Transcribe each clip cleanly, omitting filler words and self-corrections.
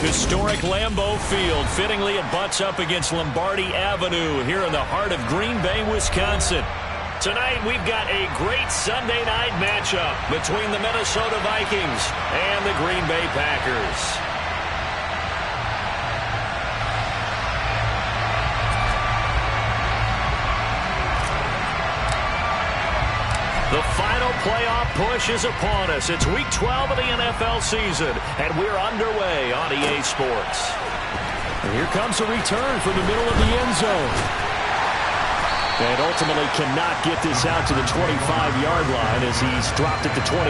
Historic Lambeau Field. Fittingly, it butts up against Lombardi Avenue here in the heart of Green Bay, Wisconsin. Tonight, we've got a great Sunday night matchup between the Minnesota Vikings and the Green Bay Packers. The final playoff push is upon us. It's Week 12 of the NFL season, and we're underway on EA Sports. And here comes a return from the middle of the end zone. And ultimately cannot get this out to the 25-yard line as he's dropped it to 23.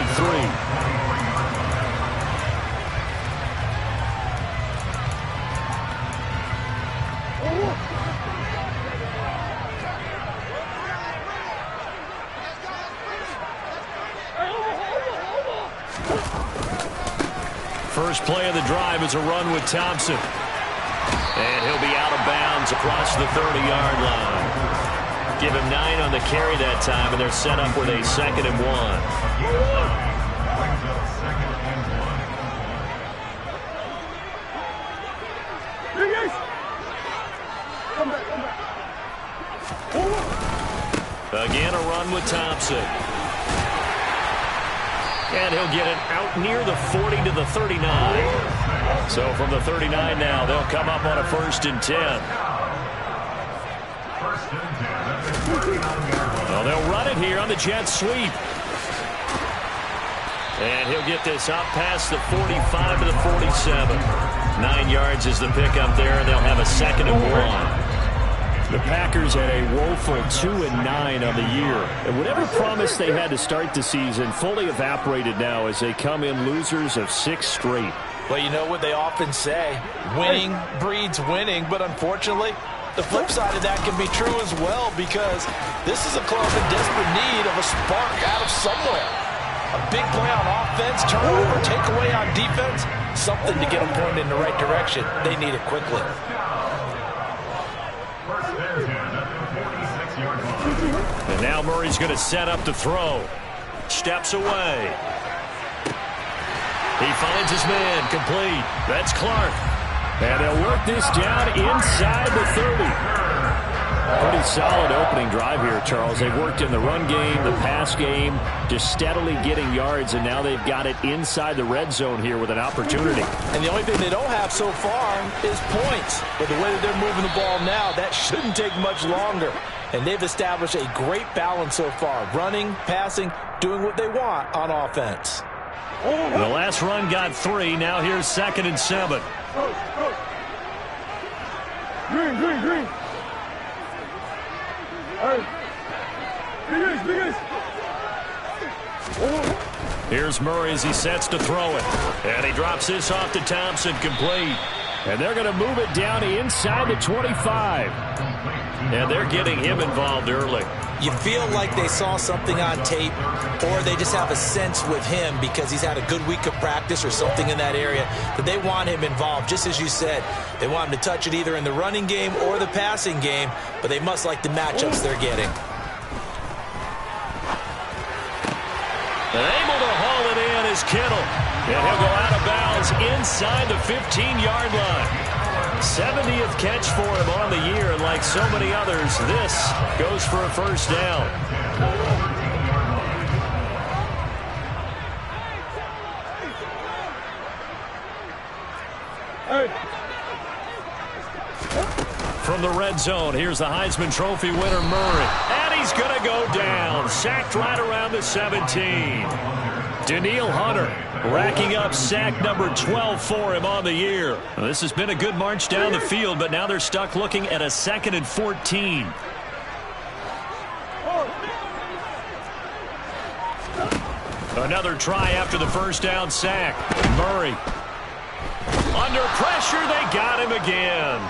First play of the drive is a run with Thompson. And he'll be out of bounds across the 30-yard line. Give him 9 on the carry that time, and they're set up with a 2nd and 1. Again, a run with Thompson. And he'll get it out near the 40 to the 39. So from the 39 now, they'll come up on a 1st and 10. Well, they'll run it here on the jet sweep. And he'll get this up past the 45 to the 47. 9 yards is the pickup there, and they'll have a 2nd and 1. The Packers had a woeful 2-9 on the year. And whatever promise they had to start the season fully evaporated now as they come in losers of 6 straight. Well, you know what they often say, winning breeds winning, but unfortunately, the flip side of that can be true as well, because this is a club in desperate need of a spark out of somewhere. A big play on offense, turnover, takeaway on defense, something to get them pointed in the right direction. They need it quickly. And now Murray's going to set up to throw. Steps away. He finds his man, complete. That's Clark. And they'll work this down inside the 30. Pretty solid opening drive here, Charles. They've worked in the run game, the pass game, just steadily getting yards, and now they've got it inside the red zone here with an opportunity. And the only thing they don't have so far is points. But the way that they're moving the ball now, that shouldn't take much longer. And they've established a great balance so far. Running, passing, doing what they want on offense. The last run got 3. Now here's 2nd and 7. Green. Here's Murray as he sets to throw it. And he drops this off to Thompson, complete. And they're going to move it down inside the 25. And they're getting him involved early. You feel like they saw something on tape, or they just have a sense with him because he's had a good week of practice or something in that area that they want him involved. Just as you said, they want him to touch it either in the running game or the passing game, but they must like the matchups they're getting. And able to haul it in is Kittle. And he'll go out of bounds inside the 15-yard line. 70th catch for him on the year, and like so many others, this goes for a 1st down. From the red zone, here's the Heisman Trophy winner, Murray. And he's going to go down. Sacked right around the 17. Daniil Hunter racking up sack number 12 for him on the year. Well, this has been a good march down the field, but now they're stuck looking at a 2nd and 14. Another try after the 1st down sack. Murray. Under pressure, they got him again.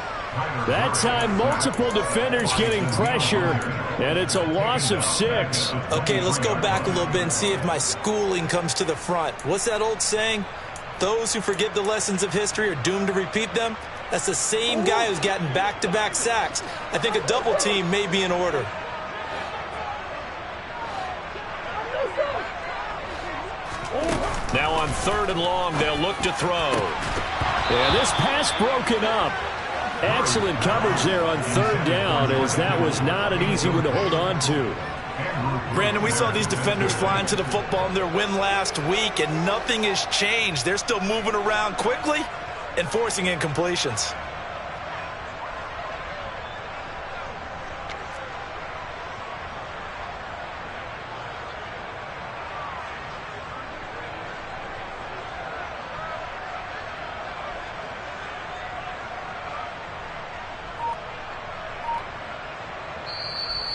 That time, multiple defenders getting pressure, and it's a loss of 6. Okay, let's go back a little bit and see if my schooling comes to the front. What's that old saying? Those who forget the lessons of history are doomed to repeat them. That's the same guy who's gotten back-to-back sacks. I think a double team may be in order. Now on 3rd and long, they'll look to throw. And this pass broken up. Excellent coverage there on third down, as that was not an easy one to hold on to. Brandon, we saw these defenders flying to the football in their win last week, and nothing has changed. They're still moving around quickly and forcing incompletions.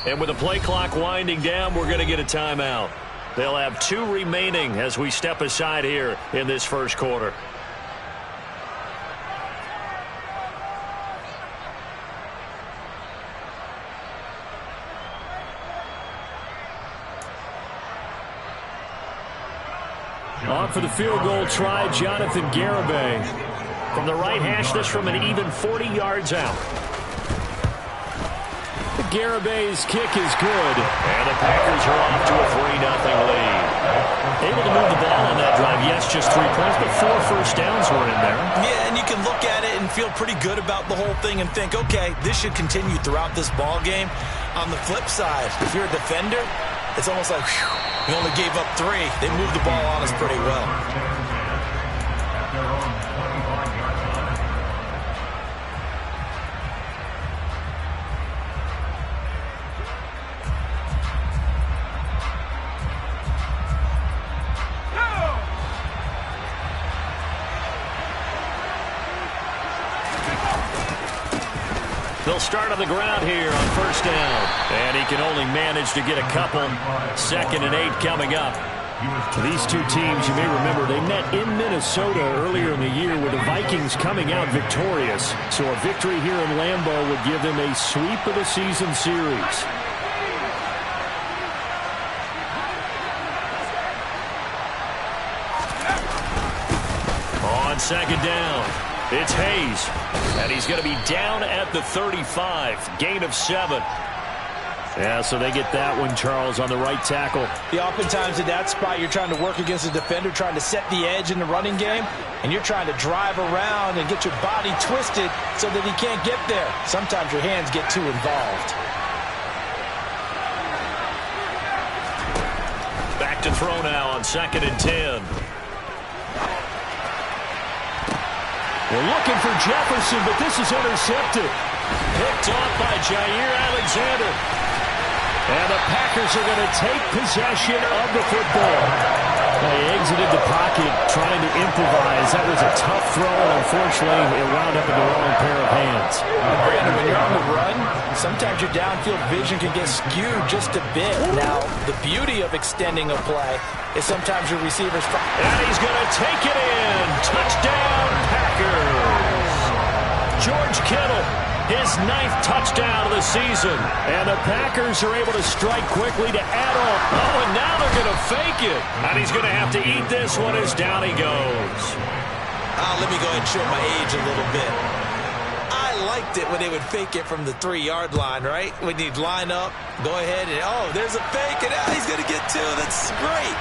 And with the play clock winding down, we're going to get a timeout. They'll have 2 remaining as we step aside here in this first quarter. On for the field goal try, Jonathan Garibay. From the right hash, this from an even 40 yards out. Garibay's kick is good. And the Packers are off to a 3-0 lead. Able to move the ball on that drive. Yes, just 3 points, but 4 first downs were in there. Yeah, and you can look at it and feel pretty good about the whole thing and think, okay, this should continue throughout this ball game. On the flip side, if you're a defender, it's almost like, whew, we only gave up 3. They moved the ball on us pretty well. They'll start on the ground here on first down. And he can only manage to get a couple. 2nd and 8 coming up. These two teams, you may remember, they met in Minnesota earlier in the year with the Vikings coming out victorious. So a victory here in Lambeau would give them a sweep of the season series. On 2nd down, it's Hayes. And he's going to be down at the 35. Gain of 7. Yeah, so they get that one, Charles, on the right tackle. Yeah, oftentimes in that spot, you're trying to work against a defender, trying to set the edge in the running game, and you're trying to drive around and get your body twisted so that he can't get there. Sometimes your hands get too involved. Back to throw now on 2nd and 10. We're looking for Jefferson, but this is intercepted. Picked off by Jair Alexander. And the Packers are going to take possession of the football. They exited the pocket trying to improvise. That was a tough throw, and unfortunately, it wound up in the wrong pair of hands. Brandon, when you're on the run, sometimes your downfield vision can get skewed just a bit. Now, the beauty of extending a play is sometimes your receivers... And he's going to take it in. Touchdown, Packers. George Kittle, his 9th touchdown of the season. And the Packers are able to strike quickly to add on. Oh, and now they're going to fake it. And he's going to have to eat this one as down he goes. Let me go ahead and show my age a little bit. I liked it when they would fake it from the 3-yard line, right? When you'd line up, go ahead and, oh, there's a fake, and now he's going to get 2. That's great.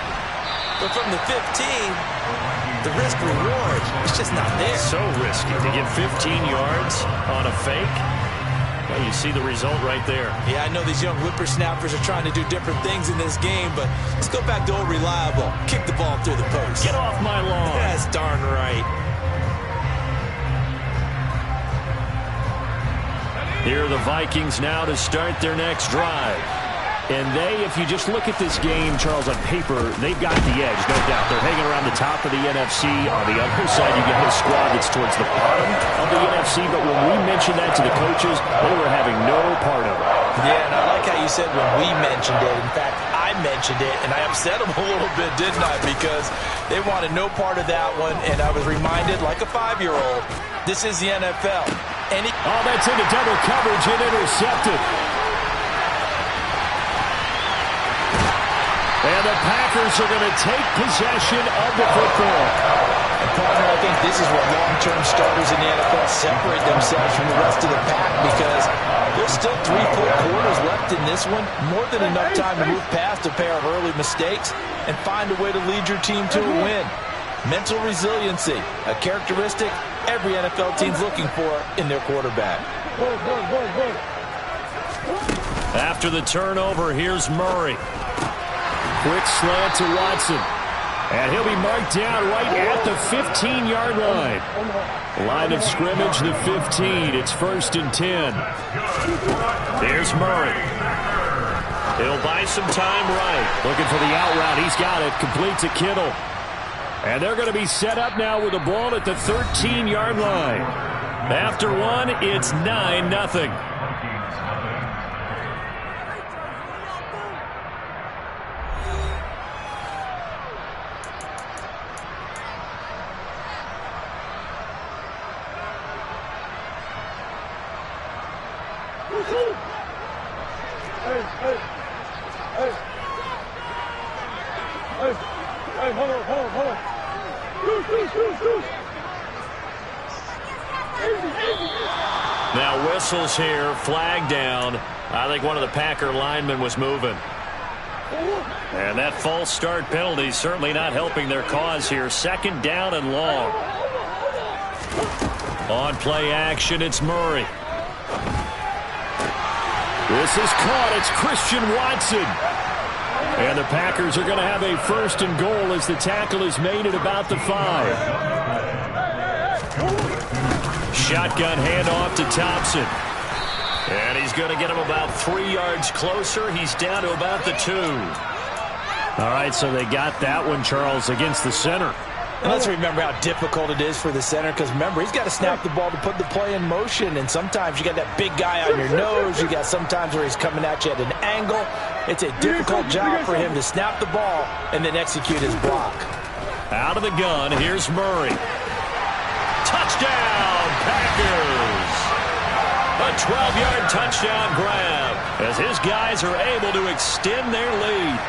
But from the 15, the risk-reward is just not there. So risky to get 15 yards on a fake. Well, you see the result right there. Yeah, I know these young whippersnappers are trying to do different things in this game, but let's go back to old reliable. Kick the ball through the post. Get off my lawn. That's darn right. Here are the Vikings now to start their next drive. And they, if you just look at this game, Charles, on paper, they've got the edge, no doubt. They're hanging around the top of the NFC. On the other side, you get a squad that's towards the bottom of the NFC. But when we mentioned that to the coaches, they were having no part of it. Yeah, and I like how you said when we mentioned it. In fact, I mentioned it, and I upset them a little bit, didn't I? Because they wanted no part of that one, and I was reminded, like a 5-year-old, this is the NFL. Oh, that's into double coverage and intercepted. And the Packers are going to take possession of the football. And partner, I think this is where long-term starters in the NFL separate themselves from the rest of the pack, because there's still 3 full quarters left in this one. More than enough time to move past a pair of early mistakes and find a way to lead your team to a win. Mental resiliency, a characteristic every NFL team's looking for in their quarterback. After the turnover, here's Murray. Quick slant to Watson. And he'll be marked down right at the 15-yard line. Line of scrimmage, the 15. It's 1st and 10. Here's Murray. He'll buy some time right. Looking for the out route. He's got it. Complete to Kittle. And they're going to be set up now with the ball at the 13-yard line. After one, it's 9-0. Now whistles here, flag down. I think one of the Packer linemen was moving. And that false start penalty certainly not helping their cause here. 2nd down and long. On play action, it's Murray. This is caught. It's Christian Watson. And the Packers are going to have a 1st and goal as the tackle is made at about the 5. Shotgun handoff to Thompson. And he's going to get him about 3 yards closer. He's down to about the 2. All right, so they got that one, Charles, against the center. And let's remember how difficult it is for the center, because remember, he's got to snap the ball to put the play in motion, and sometimes you got that big guy on your nose. You got sometimes where he's coming at you at an angle. It's a difficult job for him to snap the ball and then execute his block. Out of the gun, here's Murray. Touchdown, Packers! A 12-yard touchdown grab as his guys are able to extend their lead.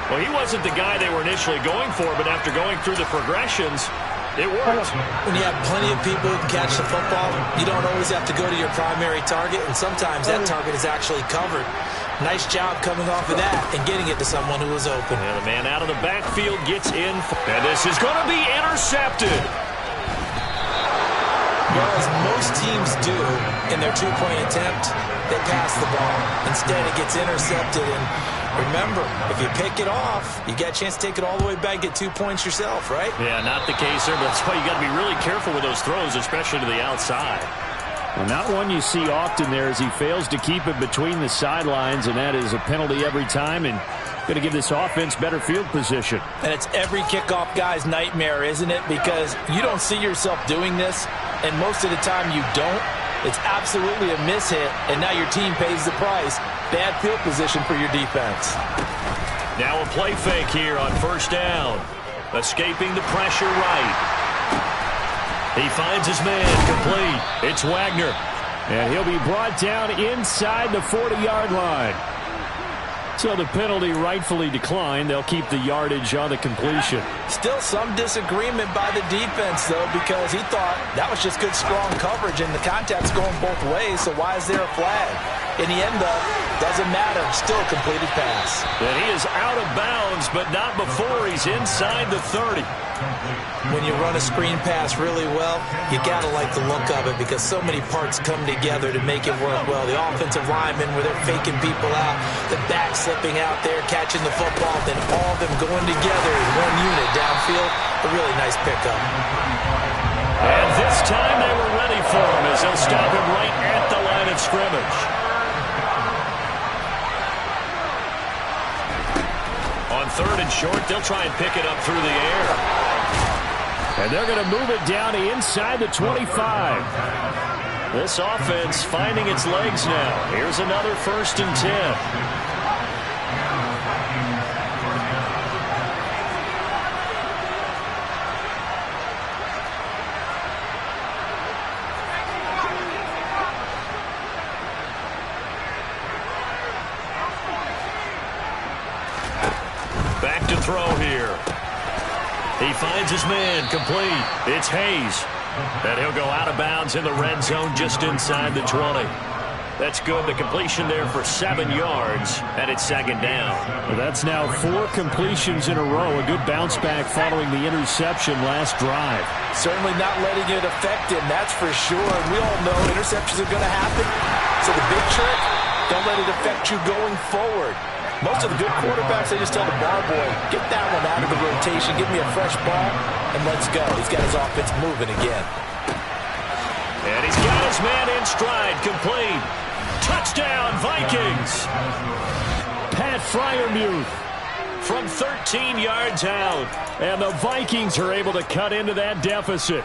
Well, he wasn't the guy they were initially going for, but after going through the progressions, it worked. When you have plenty of people who can catch the football, you don't always have to go to your primary target, and sometimes that target is actually covered. Nice job coming off of that and getting it to someone who was open. And the man out of the backfield gets in, and this is going to be intercepted. Well, as most teams do in their two-point attempt, they pass the ball. Instead, it gets intercepted, and remember, if you pick it off, you got a chance to take it all the way back, get 2 points yourself, right? Yeah, not the case there, but that's why you got to be really careful with those throws, especially to the outside. Well, not one you see often there as he fails to keep it between the sidelines, and that is a penalty every time, and going to give this offense better field position. And it's every kickoff guy's nightmare, isn't it? Because you don't see yourself doing this, and most of the time you don't. It's absolutely a mishit, and now your team pays the price. Bad field position for your defense. Now a play fake here on 1st down. Escaping the pressure right. He finds his man complete. It's Wagner. And he'll be brought down inside the 40-yard line. So the penalty rightfully declined. They'll keep the yardage on the completion. Still some disagreement by the defense, though, because he thought that was just good, strong coverage, and the contact's going both ways, so why is there a flag? In the end, though, doesn't matter. Still a completed pass. And he is out of bounds, but not before he's inside the 30. When you run a screen pass really well, you got to like the look of it because so many parts come together to make it work well. The offensive linemen, where they're faking people out, the back slipping out there, catching the football, then all of them going together in one unit downfield. A really nice pickup. And this time they were ready for him as they'll stop him right at the line of scrimmage. On 3rd and short, they'll try and pick it up through the air. And they're going to move it down inside the 25. This offense finding its legs now. Here's another 1st and 10. Back to throw here. He finds his man complete. It's Hayes. And he'll go out of bounds in the red zone just inside the 20. That's good. The completion there for 7 yards, and it's second down. Well, that's now 4 completions in a row. A good bounce back following the interception last drive. Certainly not letting it affect him, that's for sure. And we all know interceptions are going to happen. So the big trick, don't let it affect you going forward. Most of the good quarterbacks, they just tell the ball boy, get that one out of the rotation, give me a fresh ball, and let's go. He's got his offense moving again. And he's got his man in stride, complete. Touchdown, Vikings. Pat Freiermuth From 13 yards out. and the Vikings are able to cut into that deficit.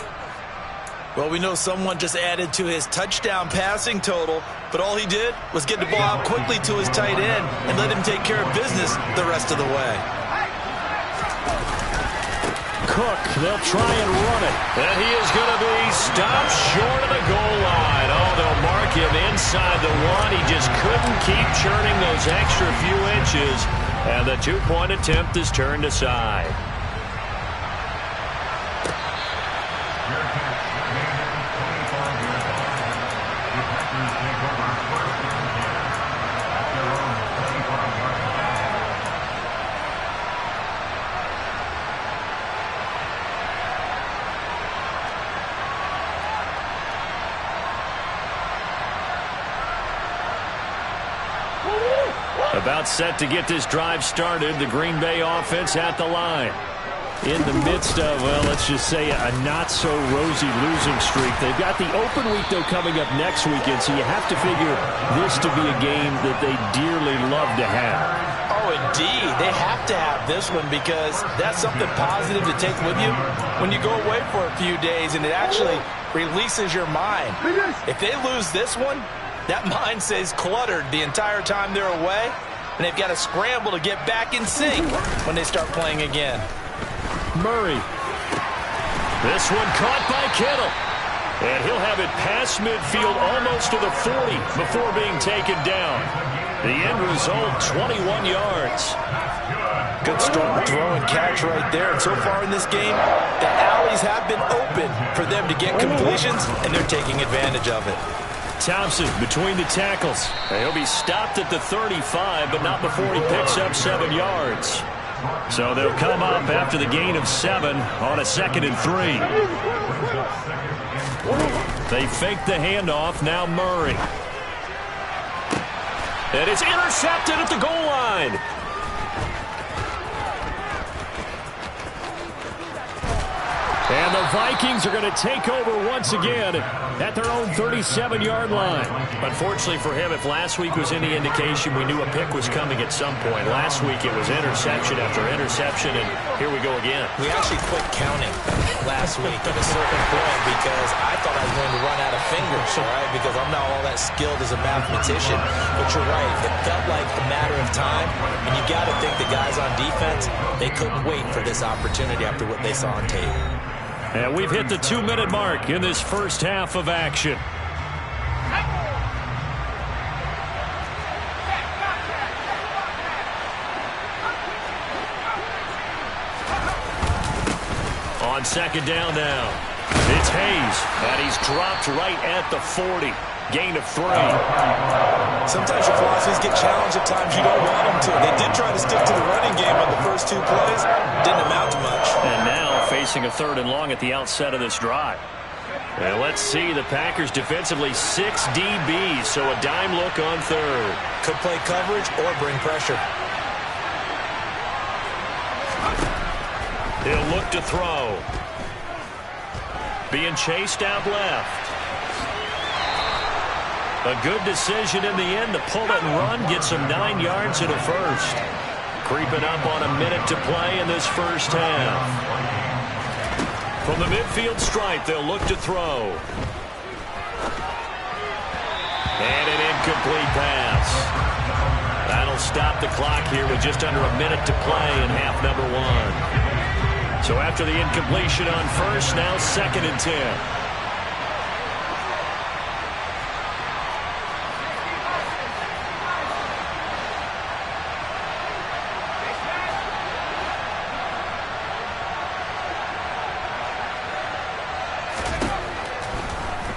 Well, we know someone just added to his touchdown passing total, but all he did was get the ball out quickly to his tight end and let him take care of business the rest of the way. Cook, they'll try and run it. And he is going to be stopped short of the goal line. Oh, they'll mark him inside the 1. He just couldn't keep churning those extra few inches. And the 2-point attempt is turned aside. About set to get this drive started. The Green Bay offense at the line. In the midst of, well, let's just say a not-so-rosy losing streak. They've got the open week, though, coming up next weekend, so you have to figure this to be a game that they dearly love to have. Oh, indeed. They have to have this one because that's something positive to take with you when you go away for a few days, and it actually releases your mind. If they lose this one, that mind stays cluttered the entire time they're away, and they've got to scramble to get back in sync when they start playing again. Murray. This one caught by Kittle. And he'll have it past midfield almost to the 40 before being taken down. The end result, 21 yards. Good strong throw and catch right there. And so far in this game, the alleys have been open for them to get completions, and they're taking advantage of it. Thompson between the tackles. He'll be stopped at the 35, but not before he picks up 7 yards. So they'll come up after the gain of 7 on a 2nd and 3. They fake the handoff. Now Murray. And it's intercepted at the goal line. And the Vikings are going to take over once again at their own 37-yard line. Unfortunately for him, if last week was any indication, we knew a pick was coming at some point. Last week it was interception after interception, and here we go again. We actually quit counting last week at a certain point because I thought I was going to run out of fingers, all right, because I'm not all that skilled as a mathematician. But you're right. It felt like a matter of time, and you got to think the guys on defense, they couldn't wait for this opportunity after what they saw on tape. And we've hit the 2-minute mark in this first half of action. On second down now. It's Hayes, and he's dropped right at the 40. Gain of 3. Sometimes your philosophies get challenged at times you don't want them to. They did try to stick to the running game on the first 2 plays. Didn't amount to much. And now facing a 3rd and long at the outset of this drive. And let's see, the Packers defensively 6 DBs, so a dime look on 3rd. Could play coverage or bring pressure. He'll look to throw. Being chased out left. A good decision in the end to pull it and run. Gets him 9 yards in a first. Creeping up on a minute to play in this first half. From the midfield stripe, they'll look to throw. And an incomplete pass. That'll stop the clock here with just under a minute to play in half number 1. So after the incompletion on first, now 2nd and 10.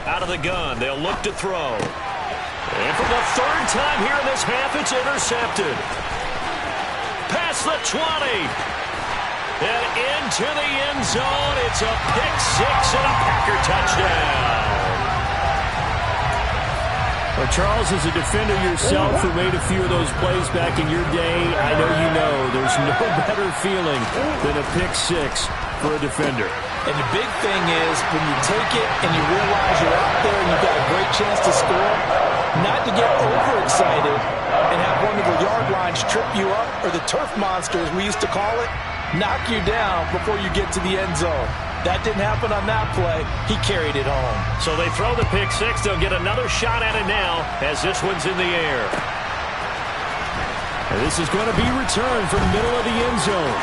Out of the gun, they'll look to throw. And for the third time here in this half, it's intercepted. Past the 20. And into the end zone. It's a pick six and a Packer touchdown. Well, Charles, as a defender yourself who made a few of those plays back in your day, I know you know there's no better feeling than a pick six for a defender. And the big thing is when you take it and you realize you're out there and you've got a great chance to score, not to get overexcited and have one of the yard lines trip you up, or the turf monster, as we used to call it, knock you down before you get to the end zone. That didn't happen on that play. He carried it home. So they throw the pick six. They'll get another shot at it now as this one's in the air. And this is going to be returned from the middle of the end zone.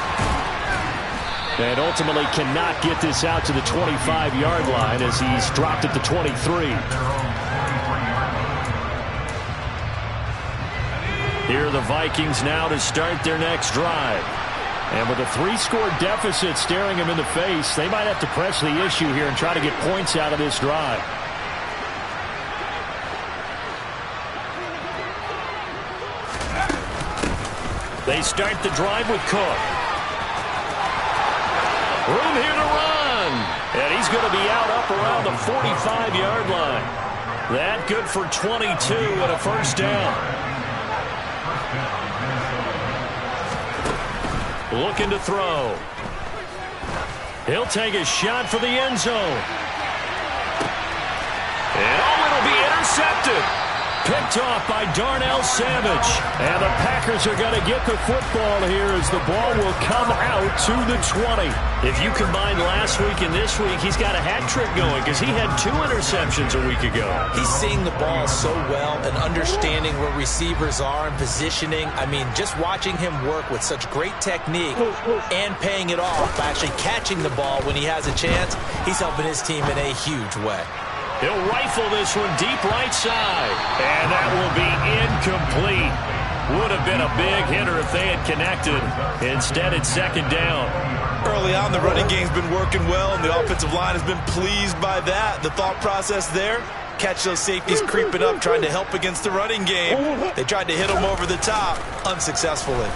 And ultimately cannot get this out to the 25-yard line as he's dropped at the 23. Here are the Vikings now to start their next drive. And with a 3-score deficit staring him in the face, they might have to press the issue here and try to get points out of this drive. They start the drive with Cook. Room here to run. And he's going to be out up around the 45-yard line. That good for 22 and a first down. Looking to throw. He'll take a shot for the end zone. And it'll be intercepted. Picked off by Darnell Savage. And the Packers are going to get the football here as the ball will come out to the 20. If you combine last week and this week, he's got a hat trick going because he had 2 interceptions a week ago. He's seeing the ball so well and understanding where receivers are and positioning. I mean, just watching him work with such great technique and paying it off by actually catching the ball when he has a chance, he's helping his team in a huge way. He'll rifle this one deep right side. And that will be incomplete. Would have been a big hitter if they had connected. Instead, it's second down. Early on, the running game's been working well, and the offensive line has been pleased by that. The thought process there, catch those safeties creeping up, trying to help against the running game. They tried to hit them over the top, unsuccessfully.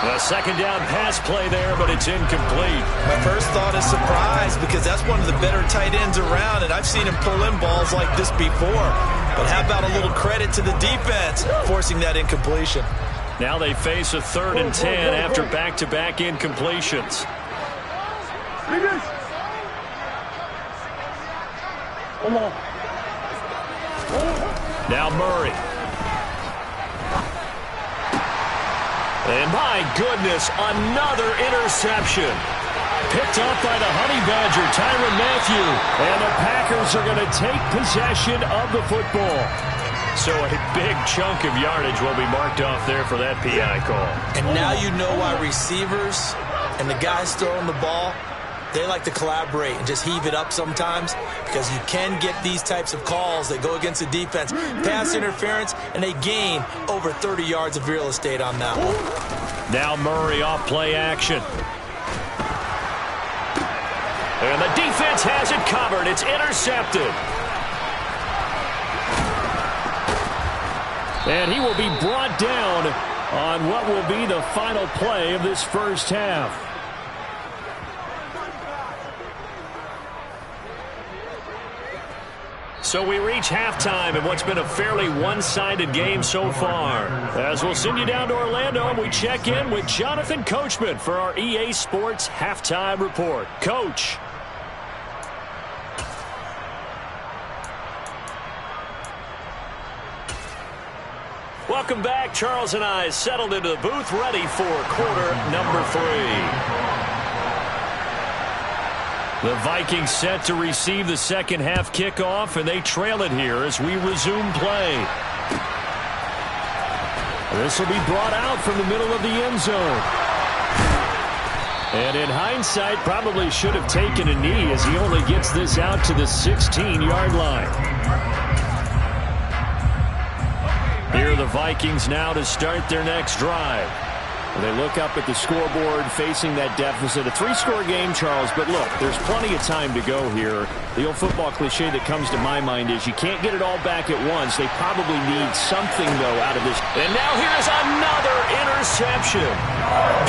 A second down pass play there, but it's incomplete. My first thought is surprise because that's one of the better tight ends around, and I've seen him pull in balls like this before. But how about a little credit to the defense forcing that incompletion? Now they face a 3rd and 10 after back-to-back incompletions. Now Murray. And my goodness, another interception. Picked off by the Honey Badger, Tyrann Mathieu. And the Packers are going to take possession of the football. So a big chunk of yardage will be marked off there for that PI call. And now you know why receivers and the guys throwing the ball, they like to collaborate and just heave it up sometimes because you can get these types of calls that go against the defense. Pass interference, and they gain over 30 yards of real estate on that one. Now Murray off play action. And the defense has it covered. It's intercepted. And he will be brought down on what will be the final play of this first half. So we reach halftime in what's been a fairly one-sided game so far. As we'll send you down to Orlando, and we check in with Jonathan Coachman for our EA Sports Halftime Report. Coach. Welcome back. Charles and I settled into the booth, ready for quarter number 3. The Vikings set to receive the second half kickoff, and they trail it here as we resume play. This will be brought out from the middle of the end zone. And in hindsight, probably should have taken a knee as he only gets this out to the 16-yard line. Here are the Vikings now to start their next drive. They look up at the scoreboard, facing that deficit. A 3-score game, Charles, but look, there's plenty of time to go here. The old football cliche that comes to my mind is you can't get it all back at once. They probably need something, though, out of this. And now here's another interception.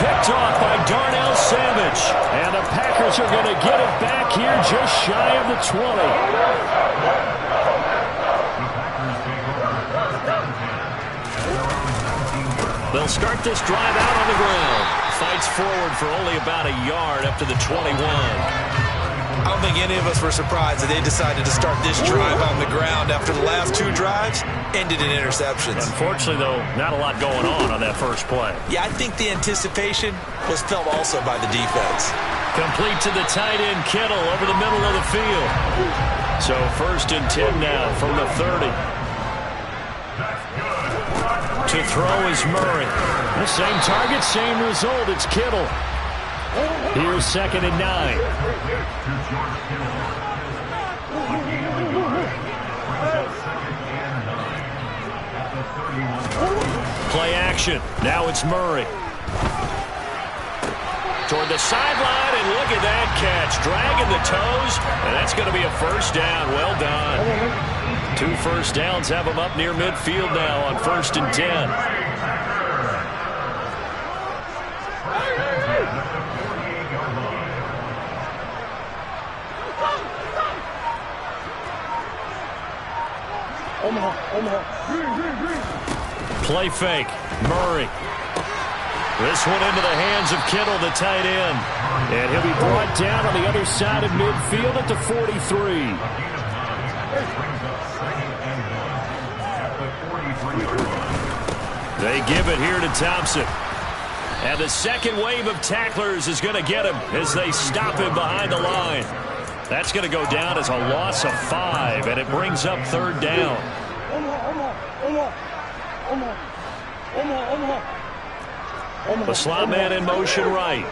Picked off by Darnell Savage. And the Packers are going to get it back here just shy of the 20. They'll start this drive out on the ground. Fights forward for only about a yard up to the 21. I don't think any of us were surprised that they decided to start this drive on the ground after the last 2 drives ended in interceptions. Unfortunately, though, not a lot going on that first play. Yeah, I think the anticipation was felt also by the defense. Complete to the tight end, Kittle, over the middle of the field. So 1st and 10 now from the 30. To throw is Murray. The same target, same result. It's Kittle. Here's 2nd and 9. Play action. Now it's Murray. Toward the sideline, and look at that catch. Dragging the toes, and that's going to be a 1st down. Well done. 2 first downs have them up near midfield now on 1st and 10. Play fake. Murray. This one into the hands of Kittle, the tight end. And he'll be brought down on the other side of midfield at the 43. They give it here to Thompson. And the second wave of tacklers is going to get him as they stop him behind the line. That's going to go down as a loss of 5, and it brings up 3rd down. The slot man in motion right.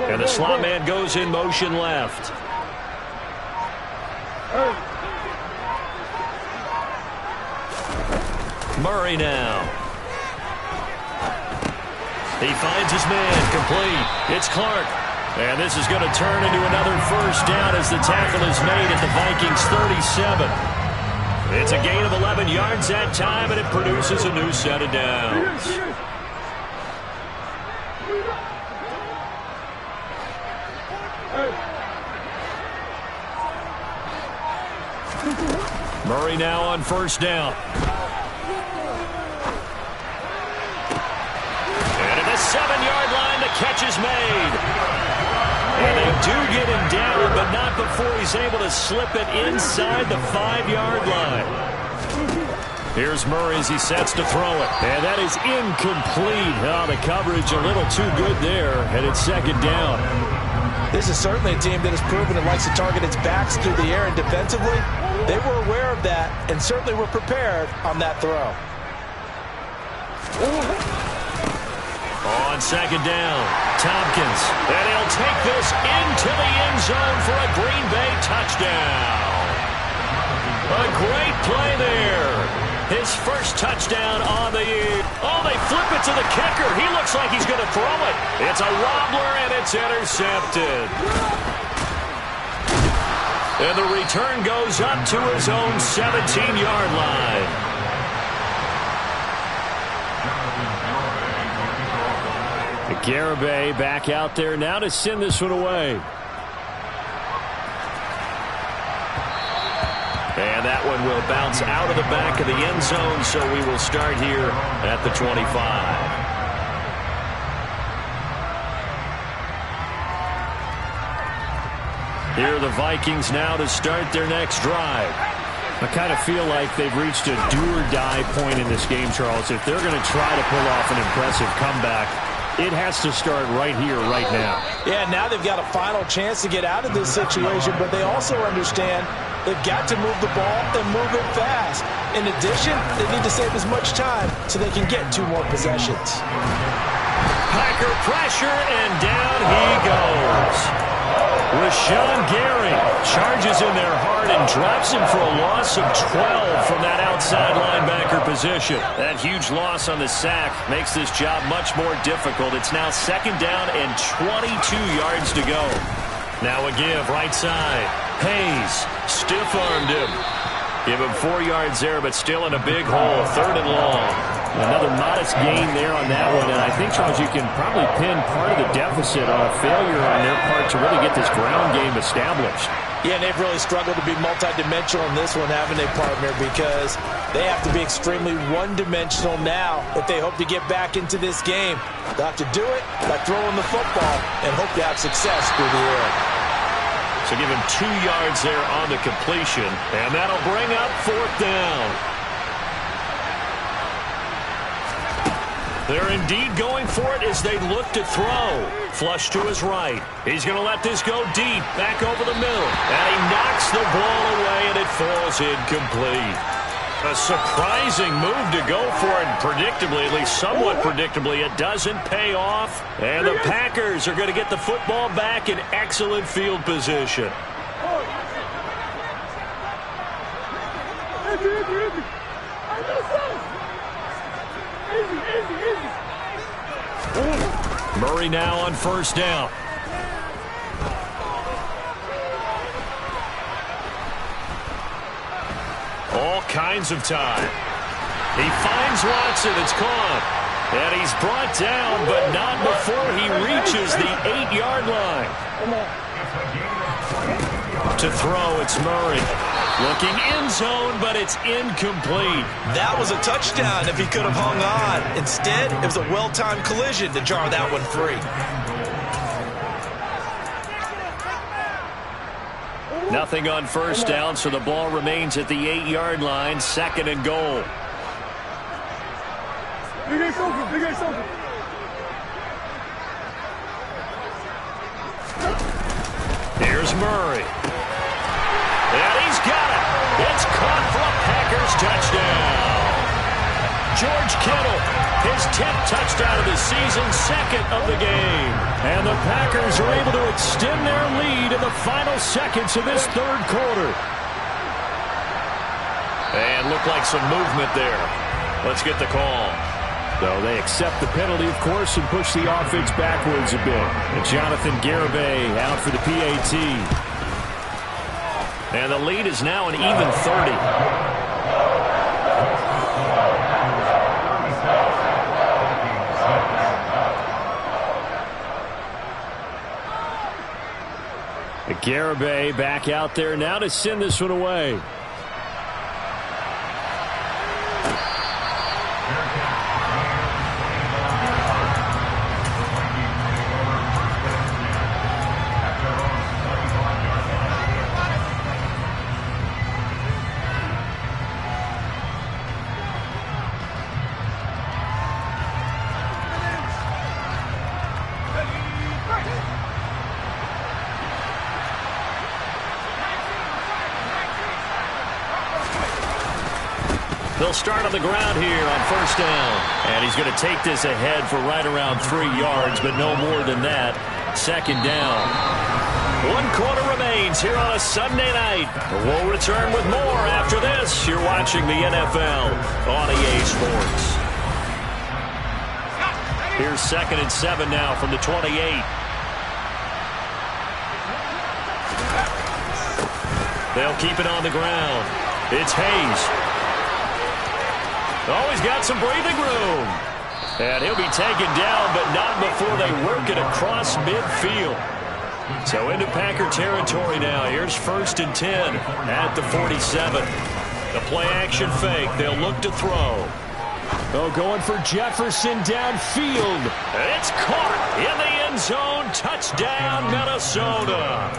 And the slot man goes in motion left. Murray now. He finds his man, complete. It's Clark. And this is going to turn into another 1st down as the tackle is made at the Vikings 37. It's a gain of 11 yards that time, and it produces a new set of downs. Murray now on 1st down. And at the 7-yard line, the catch is made. And they do get him down, but not before he's able to slip it inside the 5-yard line. Here's Murray as he sets to throw it. And that is incomplete. Oh, the coverage a little too good there, and it's 2nd down. This is certainly a team that has proven it likes to target its backs through the air, and defensively, they were aware of that and certainly were prepared on that throw. On 2nd down, Tompkins. And he'll take this into the end zone for a Green Bay touchdown. A great play there. His first touchdown on the year. Oh, they flip it to the kicker. He looks like he's going to throw it. It's a wobbler, and it's intercepted. And the return goes up to his own 17-yard line. Garibay back out there now to send this one away. And that one will bounce out of the back of the end zone, so we will start here at the 25. Here are the Vikings now to start their next drive. I kind of feel like they've reached a do-or-die point in this game, Charles. If they're going to try to pull off an impressive comeback, it has to start right here, right now. Yeah, now they've got a final chance to get out of this situation, but they also understand they've got to move the ball and move it fast. In addition, they need to save as much time so they can get 2 more possessions. Packer pressure, and down he goes. Rashawn Gary charges in there hard and drops him for a loss of 12 from that outside linebacker position. That huge loss on the sack makes this job much more difficult. It's now 2nd down and 22 yards to go. Now a give right side. Hayes stiff-armed him. Give him 4 yards there, but still in a big hole. 3rd and long. Another modest gain there on that one, and I think, Charles, you can probably pin part of the deficit on a failure on their part to really get this ground game established. Yeah, and they've really struggled to be multidimensional in this one, haven't they, partner? Because they have to be extremely one-dimensional now if they hope to get back into this game. They'll have to do it by throwing the football and hope to have success through the air. So give him 2 yards there on the completion, and that'll bring up 4th down. They're indeed going for it as they look to throw. Flush to his right. He's going to let this go deep, back over the middle. And he knocks the ball away, and it falls incomplete. A surprising move to go for it, and predictably, at least somewhat predictably, it doesn't pay off. And the Packers are going to get the football back in excellent field position. Murray now on 1st down. All kinds of time. He finds Watson. It's caught. And he's brought down, but not before he reaches the 8-yard line. To throw, it's Murray. Looking end zone, but it's incomplete. That was a touchdown if he could have hung on. Instead, it was a well-timed collision to jar that one free. Nothing on 1st down, so the ball remains at the 8-yard line. 2nd and goal. Here's Murray. And he's got it. It's caught for a Packers touchdown. George Kittle, his 10th touchdown of the season, 2nd of the game. And the Packers are able to extend their lead in the final seconds of this 3rd quarter. And looked like some movement there. Let's get the call. So they accept the penalty, of course, and push the offense backwards a bit. And Jonathan Garibay out for the PAT. And the lead is now an even 30. Garibay back out there now to send this one away. They'll start on the ground here on 1st down. And he's going to take this ahead for right around 3 yards, but no more than that. 2nd down. 1 quarter remains here on a Sunday night. We'll return with more after this. You're watching the NFL on EA Sports. Here's 2nd and 7 now from the 28. They'll keep it on the ground. It's Hayes. Oh, he's got some breathing room. And he'll be taken down, but not before they work it across midfield. So into Packer territory now. Here's 1st and 10 at the 47. The play-action fake. They'll look to throw. Oh, going for Jefferson downfield. It's caught in the end zone. Touchdown, Minnesota.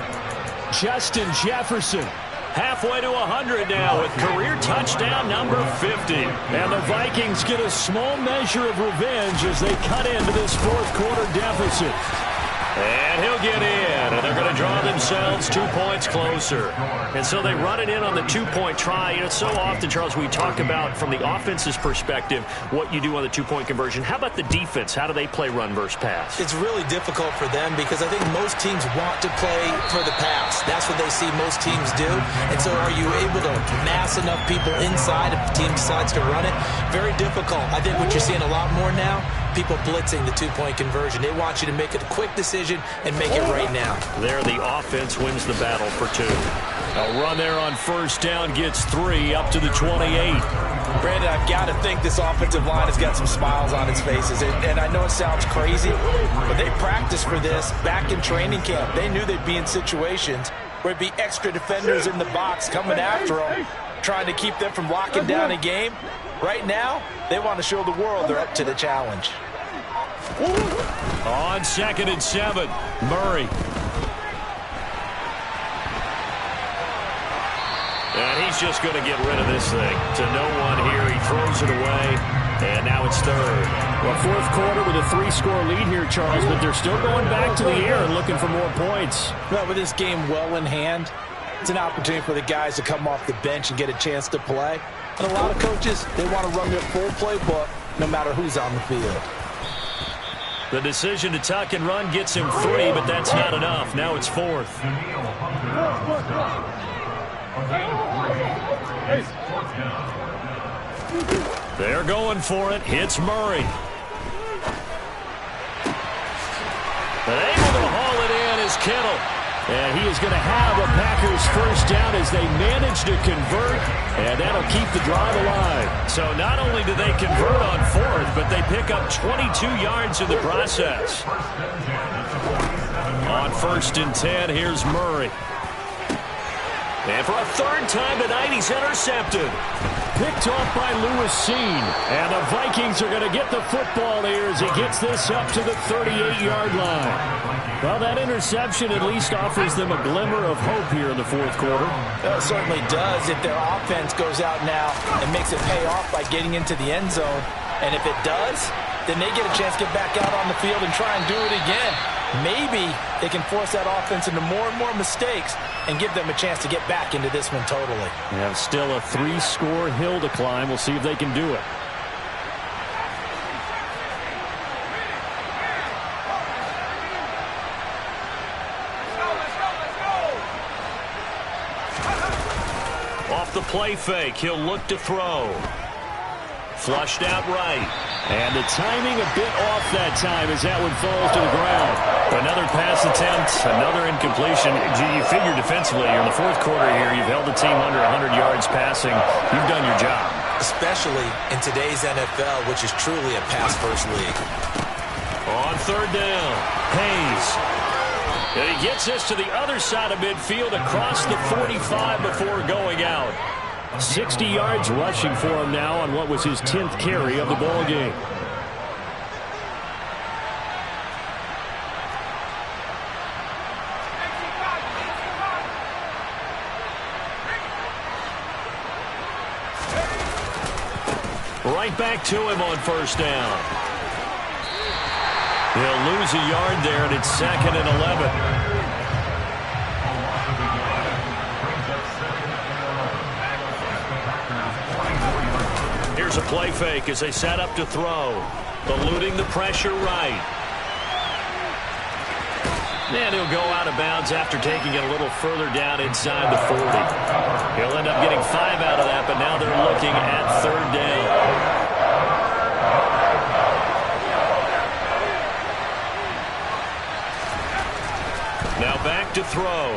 Justin Jefferson. Halfway to 100 now with career touchdown number 50. And the Vikings get a small measure of revenge as they cut into this 4th quarter deficit. And he'll get in, and they're going to draw themselves 2 points closer. And so they run it in on the two-point try. You know, so often, Charles, we talk about from the offense's perspective what you do on the two-point conversion. How about the defense? How do they play run versus pass? It's really difficult for them because I think most teams want to play for the pass. That's what they see most teams do. And so are you able to mass enough people inside if the team decides to run it? Very difficult. I think what you're seeing a lot more now, people blitzing the two-point conversion. They want you to make a quick decision and make it right now. There, the offense wins the battle for 2. A run there on first down gets 3 up to the 28. Brandon, I've got to think this offensive line has got some smiles on its faces. And I know it sounds crazy, but they practiced for this back in training camp. They knew they'd be in situations where it'd be extra defenders in the box coming after them, trying to keep them from locking down a game. Right now, they want to show the world they're up to the challenge. On 2nd and 7, Murray. And he's just going to get rid of this thing. To no one here. He throws it away. And now it's 3rd. Well, 4th quarter with a 3-score lead here, Charles, but they're still going back to the air and looking for more points. Well, with this game well in hand, it's an opportunity for the guys to come off the bench and get a chance to play. And a lot of coaches, they want to run their full playbook no matter who's on the field. The decision to tuck and run gets him 3, but that's not enough. Now it's 4th. They're going for it. Hits Murray. But able to haul it in is Kittle. And he is going to have a Packers first down as they manage to convert, and that'll keep the drive alive. So not only do they convert on 4th, but they pick up 22 yards in the process. On 1st and 10, here's Murray. And for a 3rd time tonight, he's intercepted. Picked off by Lewis Seen. And the Vikings are going to get the football here as he gets this up to the 38-yard line. Well, that interception at least offers them a glimmer of hope here in the 4th quarter. It certainly does if their offense goes out now and makes it pay off by getting into the end zone. And if it does, then they get a chance to get back out on the field and try and do it again. Maybe they can force that offense into more and more mistakes and give them a chance to get back into this one totally. Yeah, still a 3-score hill to climb. We'll see if they can do it. Off the play fake, he'll look to throw. Flushed out right. And the timing a bit off that time as that one falls to the ground. Another pass attempt, another incompletion. You figure defensively, you're in the 4th quarter here. You've held the team under 100 yards passing. You've done your job. Especially in today's NFL, which is truly a pass-first league. On 3rd down, Hayes. And he gets this to the other side of midfield across the 45 before going out. 60 yards rushing for him now on what was his 10th carry of the ball game. Right back to him on 1st down. He'll lose a yard there, and it's 2nd and 11. Here's a play fake as they set up to throw. Eluding the pressure right. And he'll go out of bounds after taking it a little further down inside the 40. He'll end up getting 5 out of that, but now they're looking at 3rd down. Now back to throw.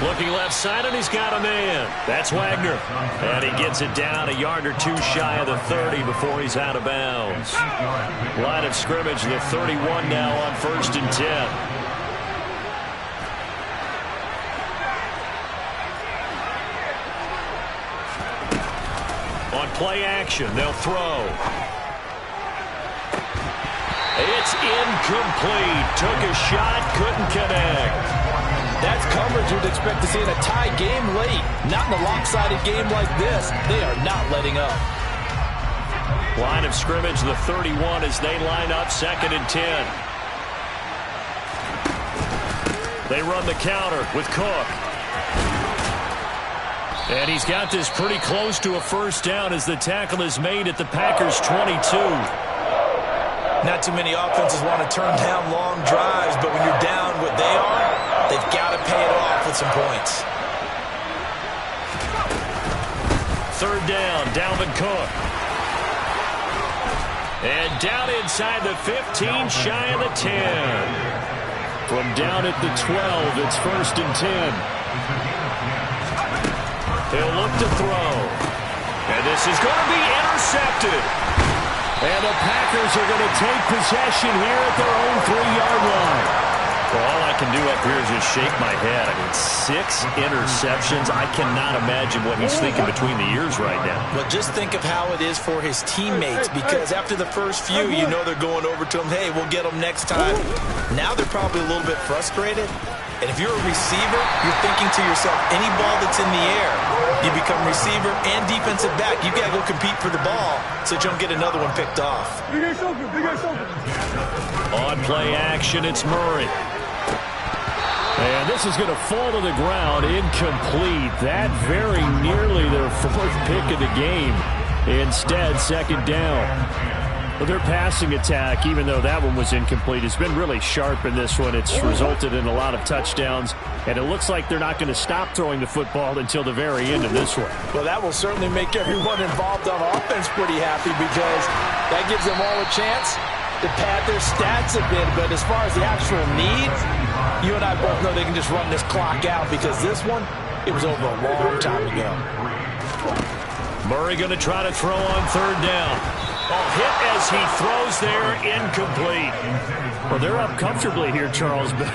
Looking left side, and he's got a man. That's Wagner. And he gets it down a yard or 2 shy of the 30 before he's out of bounds. Line of scrimmage, the 31 now on 1st and 10. On play action, they'll throw. It's incomplete. Took a shot, couldn't connect. That's coverage you'd expect to see in a tie game late. Not in a lopsided game like this. They are not letting up. Line of scrimmage, the 31, as they line up 2nd and 10. They run the counter with Cook. And he's got this pretty close to a first down as the tackle is made at the Packers' 22. Not too many offenses want to turn down long drives, but when you're down what they are, they've got to pay it off with some points. 3rd down, Dalvin Cook. And down inside the 15, shy of the 10. From down at the 12, it's 1st and 10. He'll look to throw. And this is going to be intercepted. And the Packers are going to take possession here at their own 3-yard line. Well, all I can do up here is just shake my head. I mean, 6 interceptions. I cannot imagine what he's thinking between the ears right now. Well, just think of how it is for his teammates, because after the first few, you know they're going over to him, hey, we'll get them next time. Now they're probably a little bit frustrated. And if you're a receiver, you're thinking to yourself, any ball that's in the air, you become receiver and defensive back. You got to go compete for the ball so that you don't get another one picked off. On play action, it's Murray. And this is going to fall to the ground, incomplete. That very nearly their 4th pick of the game. Instead, 2nd down. Well, their passing attack, even though that one was incomplete, has been really sharp in this one. It's resulted in a lot of touchdowns, and it looks like they're not going to stop throwing the football until the very end of this one. Well, that will certainly make everyone involved on offense pretty happy, because that gives them all a chance to pad their stats a bit. But as far as the actual need, you and I both know they can just run this clock out, because this one, it was over a long time ago. Murray going to try to throw on 3rd down. Hit as he throws there, incomplete. Well, they're up comfortably here, Charles, but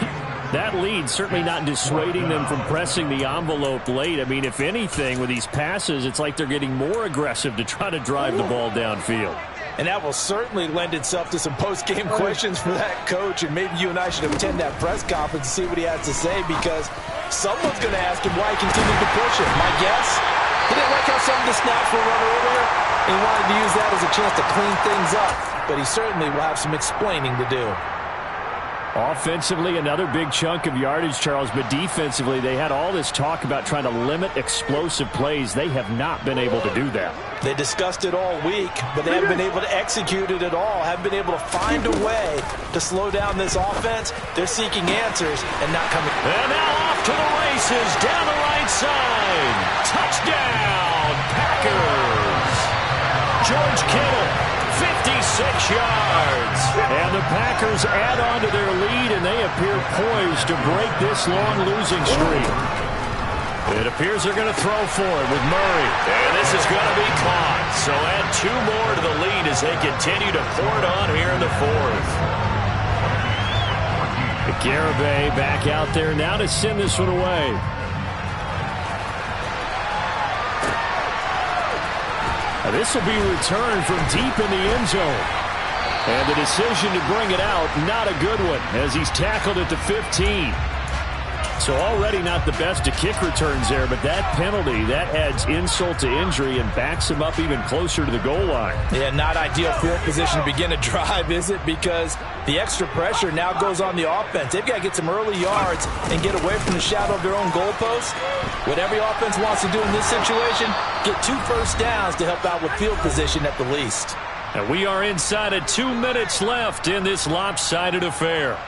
that lead certainly not dissuading them from pressing the envelope late. I mean, if anything, with these passes, it's like they're getting more aggressive to try to drive the ball downfield. And that will certainly lend itself to some post-game questions for that coach, and maybe you and I should attend that press conference and see what he has to say, because someone's going to ask him why he continued to push it. My guess, he didn't like how some of the snaps were run earlier. He wanted to use that as a chance to clean things up, but he certainly will have some explaining to do. Offensively, another big chunk of yardage, Charles, but defensively, they had all this talk about trying to limit explosive plays. They have not been able to do that. They discussed it all week, but they haven't been able to execute it at all, haven't been able to find a way to slow down this offense. They're seeking answers and not coming. And now off to the races, down the right side. Touchdown, Packers. George Kittle, 56 yards. And the Packers add on to their lead, and they appear poised to break this long losing streak. It appears they're going to throw for it with Murray. And this is going to be caught. So add 2 more to the lead as they continue to pour it on here in the 4th. Garibay back out there now to send this one away. Now this will be returned from deep in the end zone. And the decision to bring it out, not a good one, as he's tackled at the 15. So already not the best of kick returns there, but that penalty, that adds insult to injury and backs him up even closer to the goal line. Yeah, not ideal field position to begin a drive, is it? Because the extra pressure now goes on the offense. They've got to get some early yards and get away from the shadow of their own goalpost. What every offense wants to do in this situation, get 2 first downs to help out with field position at the least. And we are inside of 2 minutes left in this lopsided affair.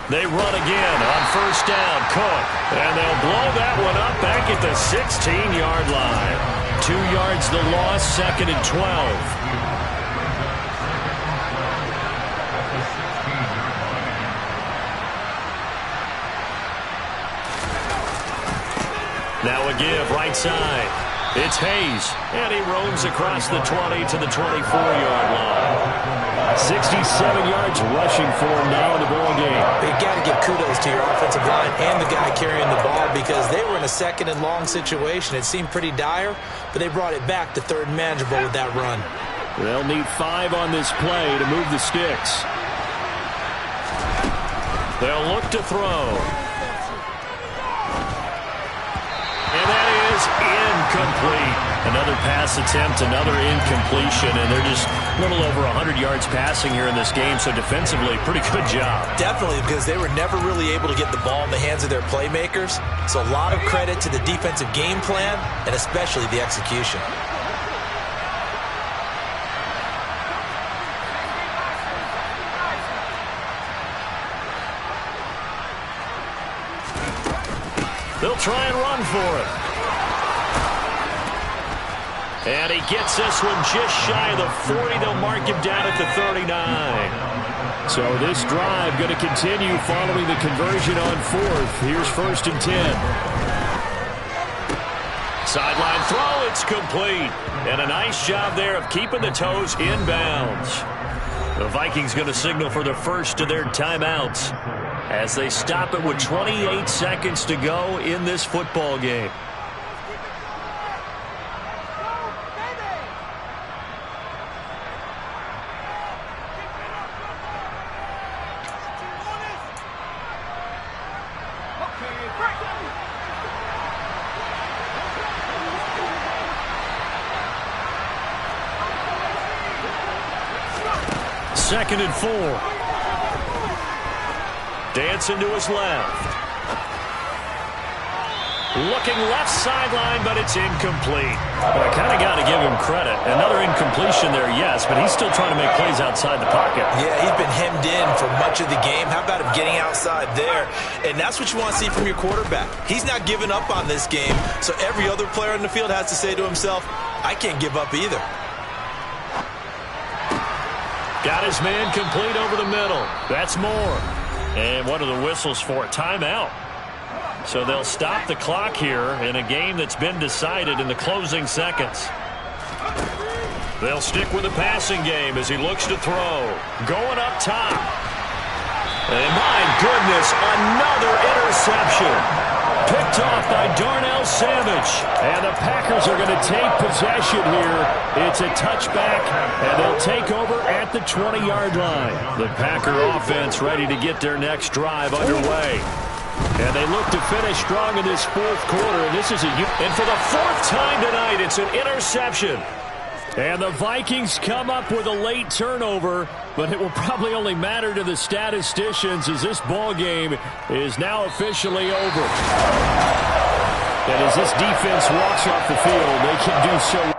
They run again on first down, Cook. And they'll blow that one up back at the 16-yard line. 2 yards the loss, 2nd and 12. Now a give, right side. It's Hayes, and he roams across the 20 to the 24-yard line. 67 yards rushing for him now in the ball game. But you got to give kudos to your offensive line and the guy carrying the ball, because they were in a 2nd and long situation. It seemed pretty dire, but they brought it back to 3rd and manageable with that run. They'll need 5 on this play to move the sticks. They'll look to throw. And that is incomplete. Another pass attempt, another incompletion, and they're just a little over 100 yards passing here in this game, so defensively, pretty good job. Definitely, because they were never really able to get the ball in the hands of their playmakers, so a lot of credit to the defensive game plan, and especially the execution. They'll try and run for it. And he gets this one just shy of the 40. They'll mark him down at the 39. So this drive going to continue following the conversion on 4th. Here's 1st and 10. Sideline throw, it's complete. And a nice job there of keeping the toes in bounds. The Vikings going to signal for the first of their timeouts as they stop it with 28 seconds to go in this football game. Second and 4. Dancing to his left. Looking left sideline, but it's incomplete. Well, I kind of got to give him credit. Another incompletion there, yes, but he's still trying to make plays outside the pocket. Yeah, he's been hemmed in for much of the game. How about him getting outside there? And that's what you want to see from your quarterback. He's not giving up on this game, so every other player on the field has to say to himself, I can't give up either. Got his man complete over the middle. That's more. And what are the whistles for? Timeout. So they'll stop the clock here in a game that's been decided in the closing seconds. They'll stick with the passing game as he looks to throw. Going up top. And my goodness, another interception. Picked off by Darnell Savage. And the Packers are going to take possession here. It's a touchback, and they'll take over at the 20-yard line. The Packer offense ready to get their next drive underway. And they look to finish strong in this 4th quarter. And this is and for the 4th time tonight, it's an interception. And the Vikings come up with a late turnover, but it will probably only matter to the statisticians as this ball game is now officially over. And as this defense walks off the field, they can do so.